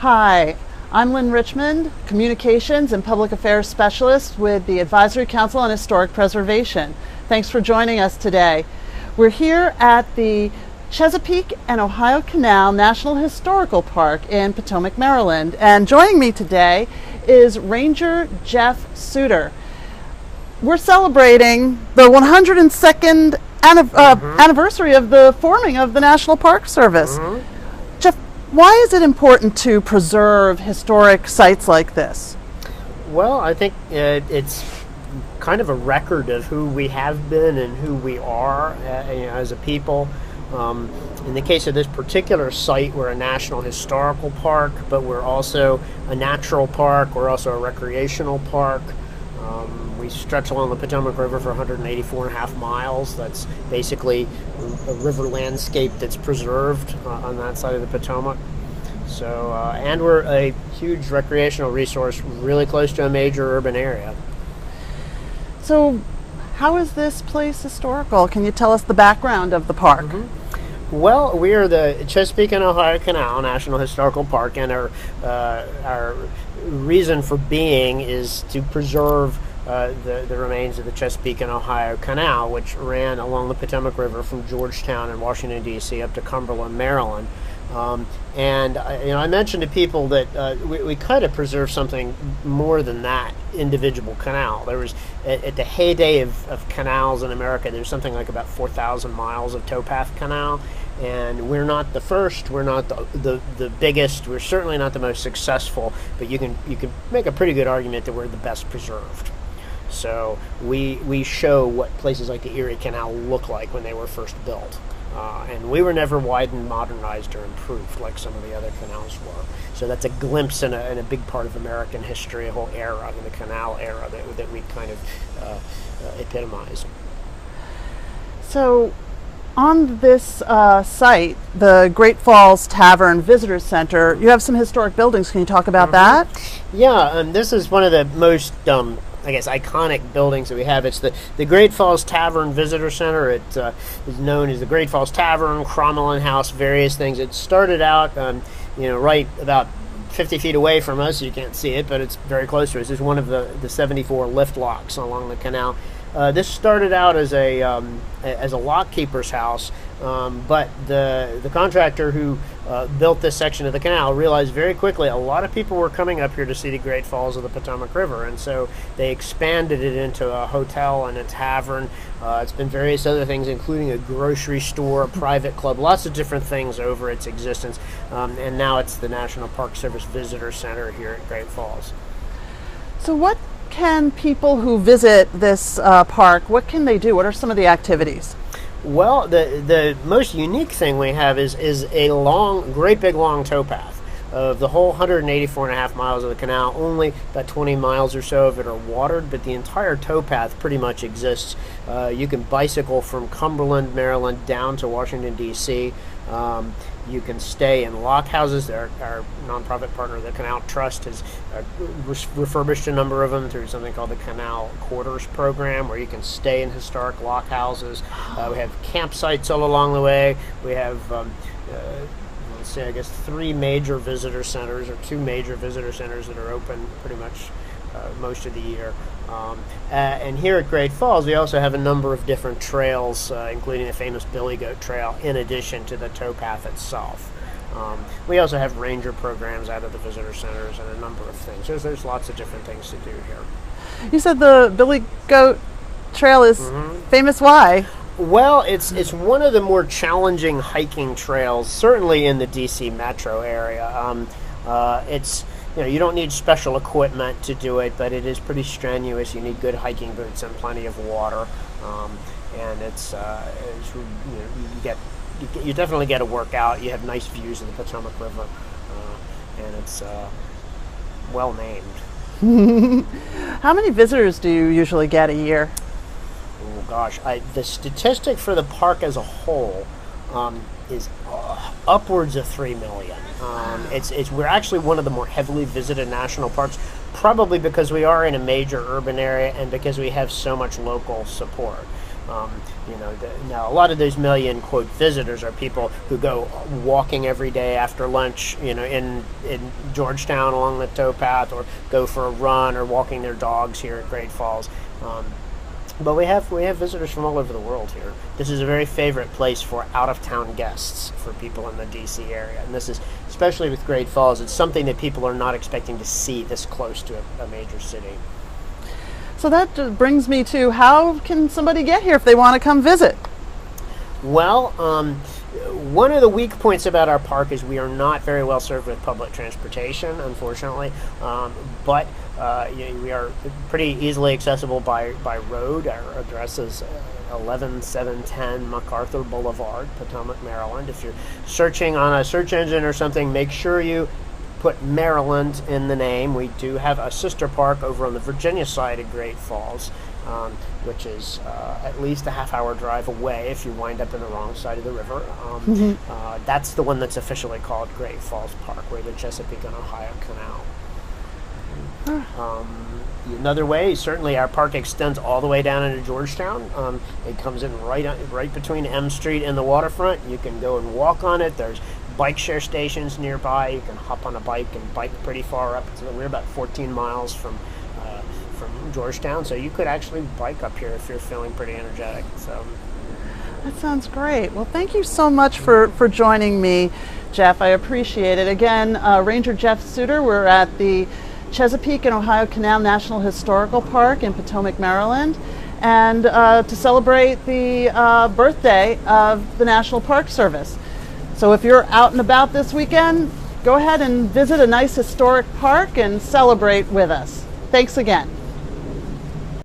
Hi, I'm Lynne Richmond, Communications and Public Affairs Specialist with the Advisory Council on Historic Preservation. Thanks for joining us today. We're here at the Chesapeake and Ohio Canal National Historical Park in Potomac, Maryland. And joining me today is Ranger Geoff Suter. We're celebrating the 102nd anniversary of the forming of the National Park Service. Geoff, why is it important to preserve historic sites like this? Well, I think it's kind of a record of who we have been and who we are as a people. In the case of this particular site, we're a national historical park, but we're also a natural park. We're also a recreational park. We stretch along the Potomac River for 184.5 miles. That's basically a river landscape that's preserved on that side of the Potomac. So, and we're a huge recreational resource really close to a major urban area. So, how is this place historical? Can you tell us the background of the park? Well, we are the Chesapeake and Ohio Canal National Historical Park, and our reason for being is to preserve the remains of the Chesapeake and Ohio Canal, which ran along the Potomac River from Georgetown in Washington, D.C. up to Cumberland, Maryland. I mentioned to people that we kind of preserve something more than that individual canal. There was, at the heyday of canals in America, there's something like about 4,000 miles of towpath canal, and we're not the first, we're not the biggest, we're certainly not the most successful, but you can make a pretty good argument that we're the best preserved. So we show what places like the Erie Canal look like when they were first built. And we were never widened, modernized, or improved like some of the other canals were. So that's a glimpse in a big part of American history, a whole era, in the canal era, that we kind of epitomize. So, on this site, the Great Falls Tavern Visitor Center, you have some historic buildings. Can you talk about that? Yeah, this is one of the most iconic buildings that we have. It's the Great Falls Tavern Visitor Center. It is known as the Great Falls Tavern, Crommelin House, various things. It started out, right about 50 feet away from us. You can't see it, but it's very close to us. It's one of the 74 lift locks along the canal. This started out as a lock keeper's house, but the contractor who built this section of the canal realized very quickly a lot of people were coming up here to see the Great Falls of the Potomac River, and so they expanded it into a hotel and a tavern. It's been various other things, including a grocery store, a private club, lots of different things over its existence, and now it's the National Park Service Visitor Center here at Great Falls. So what can people who visit this park, what can they do? What are some of the activities? Well, the most unique thing we have is a great big long towpath of the whole 184.5 miles of the canal. Only about 20 miles or so of it are watered, but the entire towpath pretty much exists. You can bicycle from Cumberland, Maryland, down to Washington, D.C. You can stay in lock houses. Our nonprofit partner, the Canal Trust, has refurbished a number of them through something called the Canal Quarters program, where you can stay in historic lock houses. We have campsites all along the way. We have, three major visitor centers, or two major visitor centers that are open pretty much most of the year. And here at Great Falls, we also have a number of different trails, including the famous Billy Goat Trail, in addition to the towpath itself. We also have ranger programs out of the visitor centers and a number of things. There's lots of different things to do here. You said the Billy Goat Trail is famous. Why? Well, it's one of the more challenging hiking trails, certainly in the D.C. metro area. You don't need special equipment to do it, but it is pretty strenuous. You need good hiking boots and plenty of water, and you definitely get a workout. You have nice views of the Potomac River, and it's well named. How many visitors do you usually get a year? Oh gosh, the statistic for the park as a whole is upwards of 3 million. We're actually one of the more heavily visited national parks, probably because we are in a major urban area and because we have so much local support. Now a lot of those million quote visitors are people who go walking every day after lunch, in Georgetown along the towpath, or go for a run, or walking their dogs here at Great Falls. But we have visitors from all over the world here. This is a very favorite place for out-of-town guests, for people in the D.C. area. And this is, especially with Great Falls, it's something that people are not expecting to see this close to a major city. So that just brings me to, how can somebody get here if they want to come visit? Well, one of the weak points about our park is we are not very well served with public transportation, unfortunately. But we are pretty easily accessible by road. Our address is 11710 MacArthur Boulevard, Potomac, Maryland. If you're searching on a search engine or something, make sure you put Maryland in the name. We do have a sister park over on the Virginia side of Great Falls, which is at least a half-hour drive away if you wind up in the wrong side of the river. That's the one that's officially called Great Falls Park, where the Chesapeake and Ohio Canal. Another way, certainly our park extends all the way down into Georgetown. It comes in right between M Street and the waterfront. You can go and walk on it. There's bike share stations nearby. You can hop on a bike and bike pretty far up. So we're about 14 miles from Georgetown, so you could actually bike up here if you're feeling pretty energetic. So that sounds great. Well, thank you so much for joining me, Geoff. I appreciate it. Again, Ranger Geoff Suter. We're at the Chesapeake and Ohio Canal National Historical Park in Potomac, Maryland, and to celebrate the birthday of the National Park Service. So if you're out and about this weekend, go ahead and visit a nice historic park and celebrate with us. Thanks again.